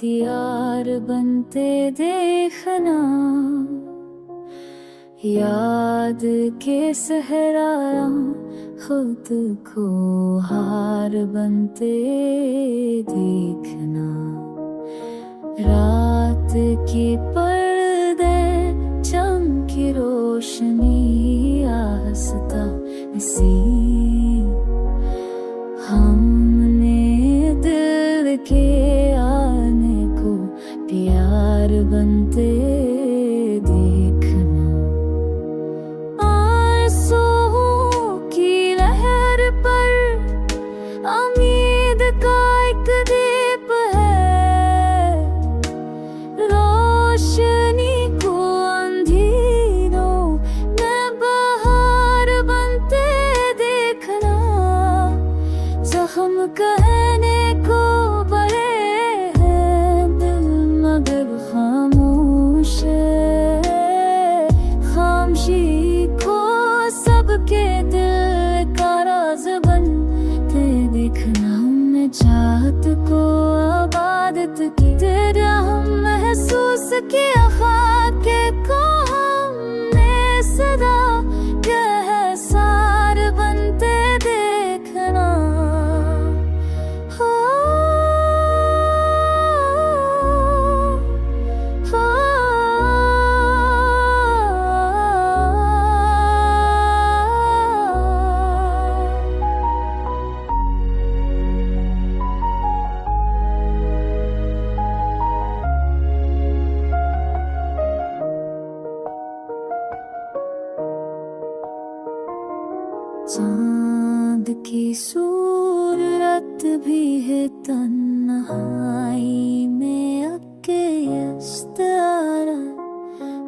दियार बनते देखना, याद के सहरा खुद को हार बनते देखना। रात की पर्दे चमकी रोशनी आस्था सी, हमने दिल के आने को प्यार बनते देखना। आंसुओं की लहर पर उम्मीद का एक दीप है, रोशनी को अंधेरों में बाहर बनते देखना। जख्म कहने को बड़े हैं दिल मगर खामोश है, खामोशी को सबके दिल का राज बनते देखना। हमने चाहत को आबादत की तेरा हम महसूस किया, खाके को हमने सदा यह सार बनते देखना। हो, हो, चांद की सूरत भी है तन्हाई में अकेस्तारा,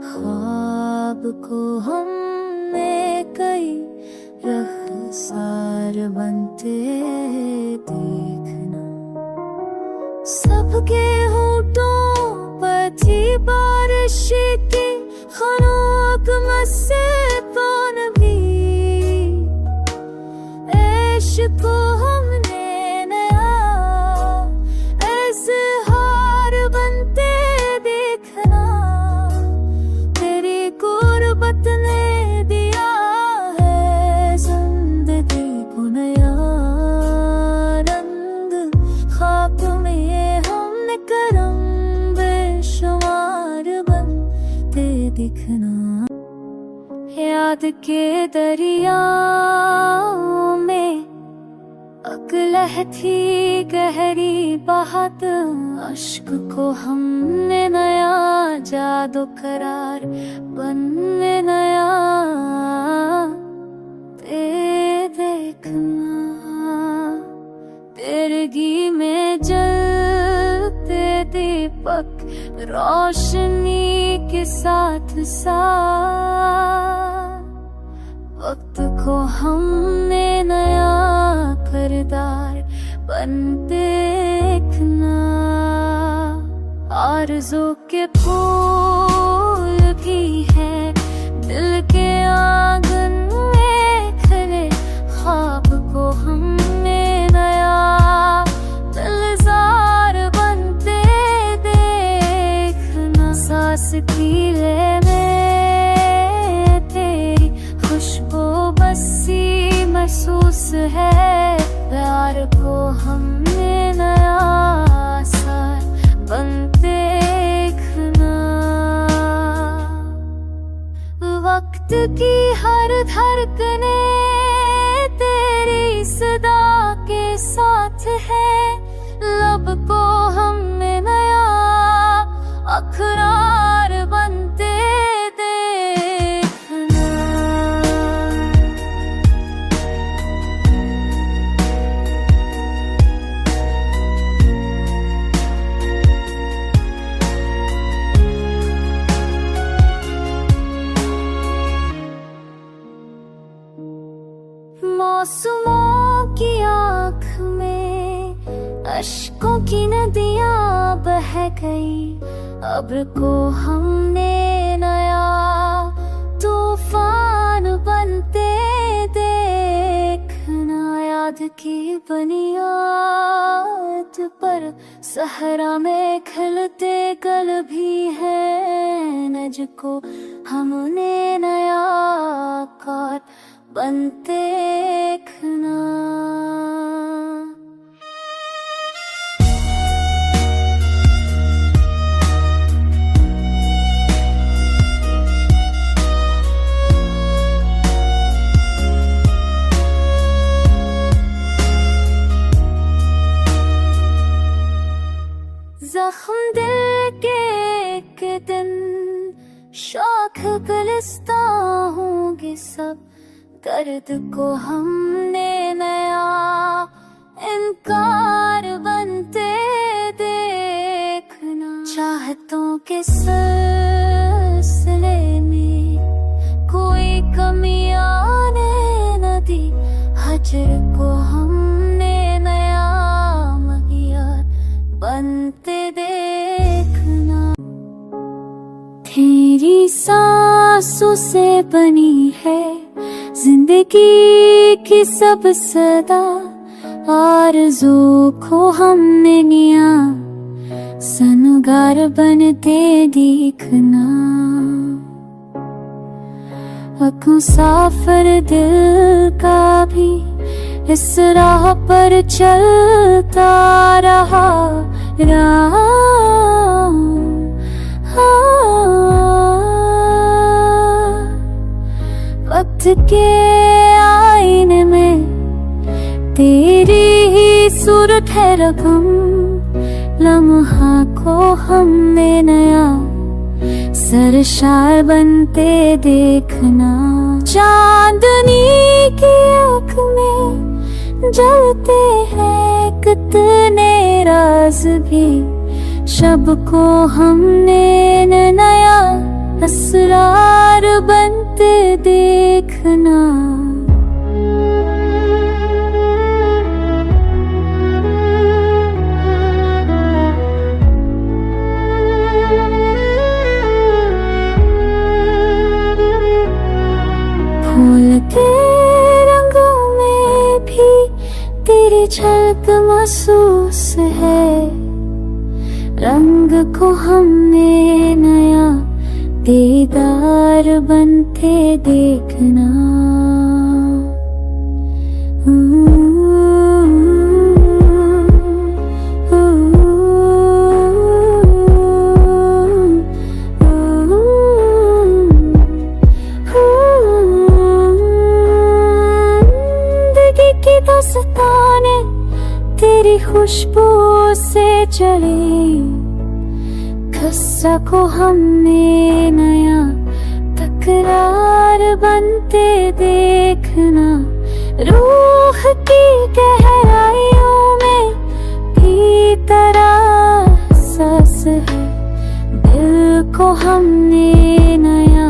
ख्वाब को हमने कई रफ्तार बनते देखना। सबके होठों पर थी बारिश की खनक मस्से पान भी, को हमने नया इज़हार बनते देखना। तेरी गुर्बत ने दिया है जिंदगी को नया रंग, ख्वाब में हमने करम बेशुमार बनते दिखना। याद के दरियाओं में अकलह थी गहरी बहात, अश्क को हमने नया जादू करार बनने नया ते देखना। तेरगी में जलते दीपक रोशनी के साथ साथ, वक्त को हमने नया किरदार बनते देखना। आरज़ू के फूल भी है दिल के आंगन में खिले, ख्वाब को हमने नया दिलजार बनते देखना। सांस की ले में तेरी खुशबू बसी महसूस है, प्यार को हमने नया सार बनते देखना। वक्त की हर धड़कने तेरी सदा के साथ है, लब को हमने नया अखरार बनते मौसमों की आँख में अश्कों की नदियाँ बह गई, अब्र को हमने नया तूफान बनते देखना। याद की बुनियाद पर सहरा में खिलते कल भी है नज को हमने नया आकार बनते देखना। जख्म दिल के दिन शौक गुलिस्ता होंगे सब, दर्द को हमने नया इनकार बनते देखना। चाहतों के सिलसिले में कोई कमी आने न दी, हजर को हमने नया मगियार बनते देखना। तेरी सांसों से बनी है जिंदगी की सब सदा, आरज़ू को हमने निया सनगार बनते देखना। मुसाफिर दिल का भी इस राह पर चलता रहा वक्त के आईने में तेरी ही सूरत है रकम, लम्हा को हमने नया सरशार बनते देखना। चांदनी की आँख में जलते हैं कितने राज भी, शब को हमने नया असरार बनते देखना। फूल के रंगों में भी तेरी झलक महसूस है, रंग को हमने नया दीदार बनते देखना। जिंदगी की दास्तानें तेरी खुशबू से चली, किस्सा को हमने नया तकरार बनते देखना। रूह की गहराइयों में भी तरह सांस है, दिल को हमने नया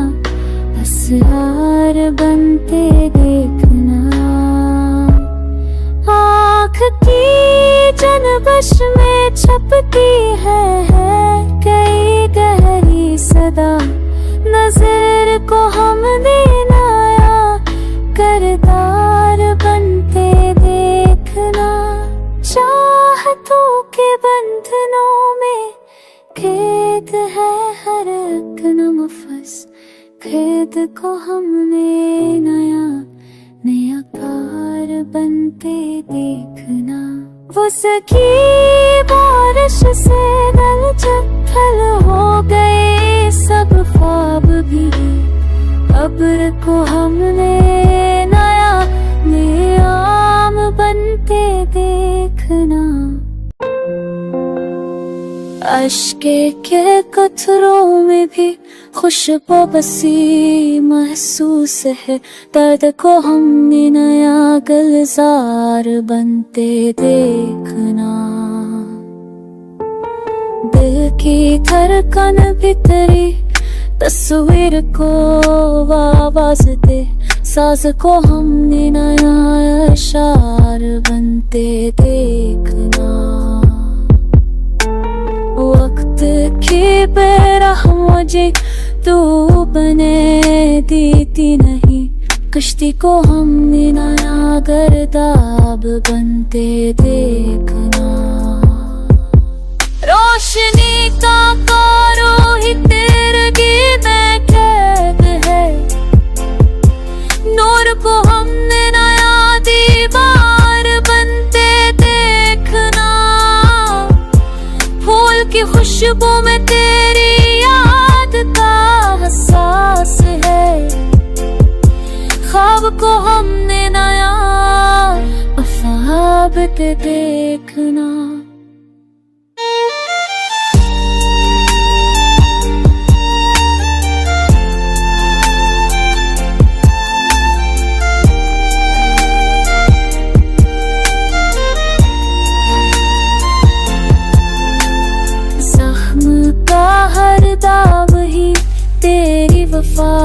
असरार बनते देखना। आँख की जनबश में छपती है कई गहरी सदा, नजर को हमने नया करदार बनते देखना। चाहतों के बंधनों में कैद है हर एक नफस, कैद को हमने नया कार बनते देखना। वो सकी बारिश से दलदल हो गए सब ख्वाब भी, अब्र को हमने नया नियाम बनते देखना। अश्के के कतरों में भी खुशबू बसी महसूस है, दर्द को हमने नया गुलजार बनते देखना। दिल की धड़कन भीतरी तस्वीर को आवाज दे, साज को हमने नया इशार बनते देखना। वक्त की बेरहम मुझे डूबने देती नहीं, कश्ती को हमने नया गर्दाब बनते देखना। रोशनी का कारो ही तेरगी में कैद है, नूर को हमने नया दीवार बनते देखना। फूल की खुशबू में तेरी याद का एहसास है, ख्वाब को हमने नया ख्वाब देखना। हर दाव ही तेरी वफा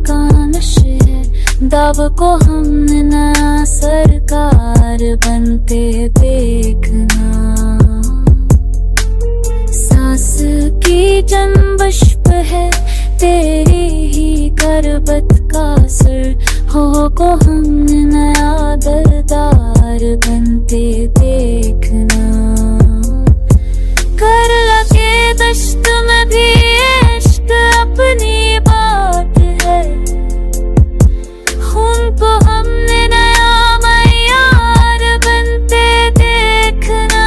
का नशे है, दाव को हमने नया सरकार बनते देखना। सांस की जंबश पे है तेरी ही करबत का असर, हो को हमने नया दरदार बनते देखना। कर लगे दश्त में भी इश्क अपनी बात है, खून को हमने नया मयार बनते देखना।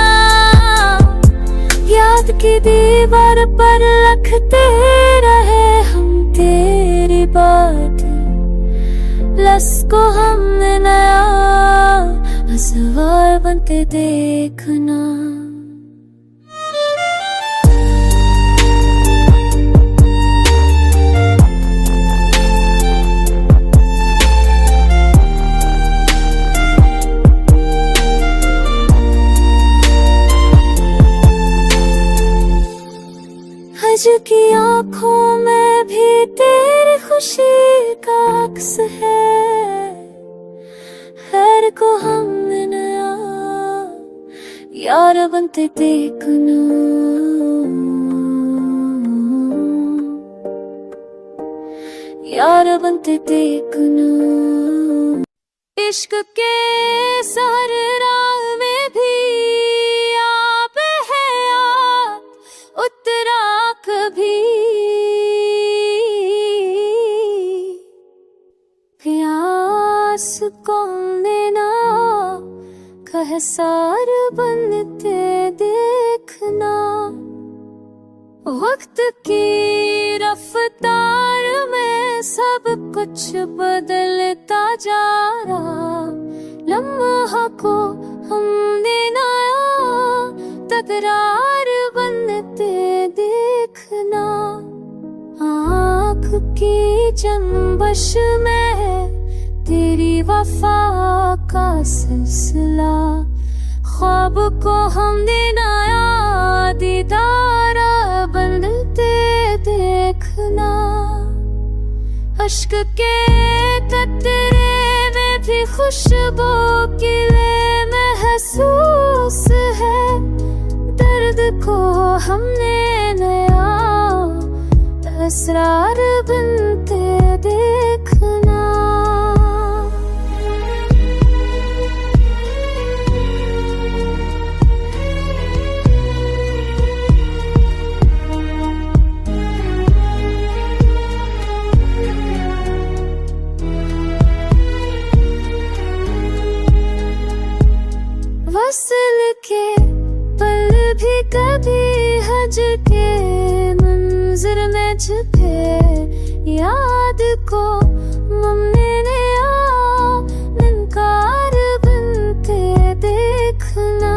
याद की दीवार पर लिखते रहे हम तेरी बात, लफ्ज़ को हमने नया असवार बनते देखना। आज की आँखों में भी तेरी खुशी का अक्स है, खैर को हमने नया यार बनते देखना। यार बनते देखना। इश्क के सर राह में भी आप है याद उतरा कभी, प्यास कौन देना कह सार बनते देखना। वक्त की रफ्तार में सब कुछ बदलता जा रहा, लम्हा को हमने नया तकरार बनते देखना। आँख की जंबश में है तेरी वफा का सिलसिला, ख्वाब को हमने नया दीदार बनते देखना। अश्क के कतरे में भी खुशबू की महसूस है, दर्द को हमने नया असरार बनते देखना। वसल के पल भी कभी हज के मंजर में छुपे, याद को हमने नया निकार बनते देखना।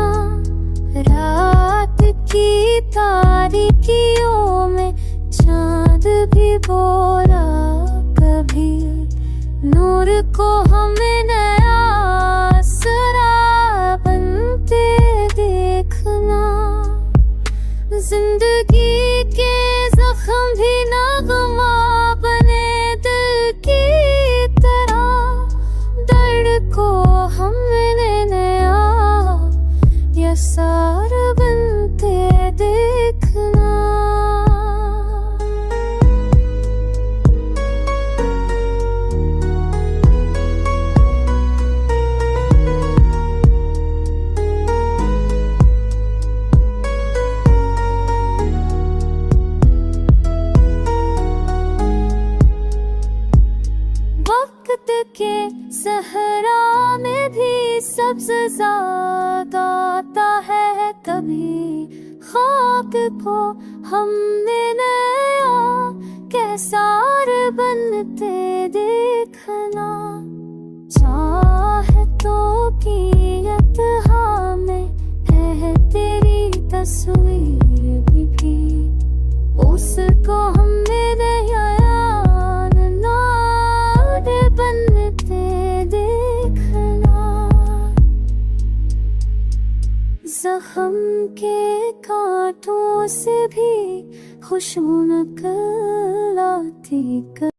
रात की तारीकियों में चांद भी बोला कभी, नूर को हमें नया सरा बनते देखना। जिंदगी के जख्म भी नगमा बने दिल की सहरा में भी सब्ज ज्यादा आता है, कभी खाक को हमने नया कैसार बनते देखना। चाहतों की अतहा में है तेरी तस्वीर भी, उसको हमने नया बनते देखना। जख्म के कांटों से भी खुशबू निकल आती।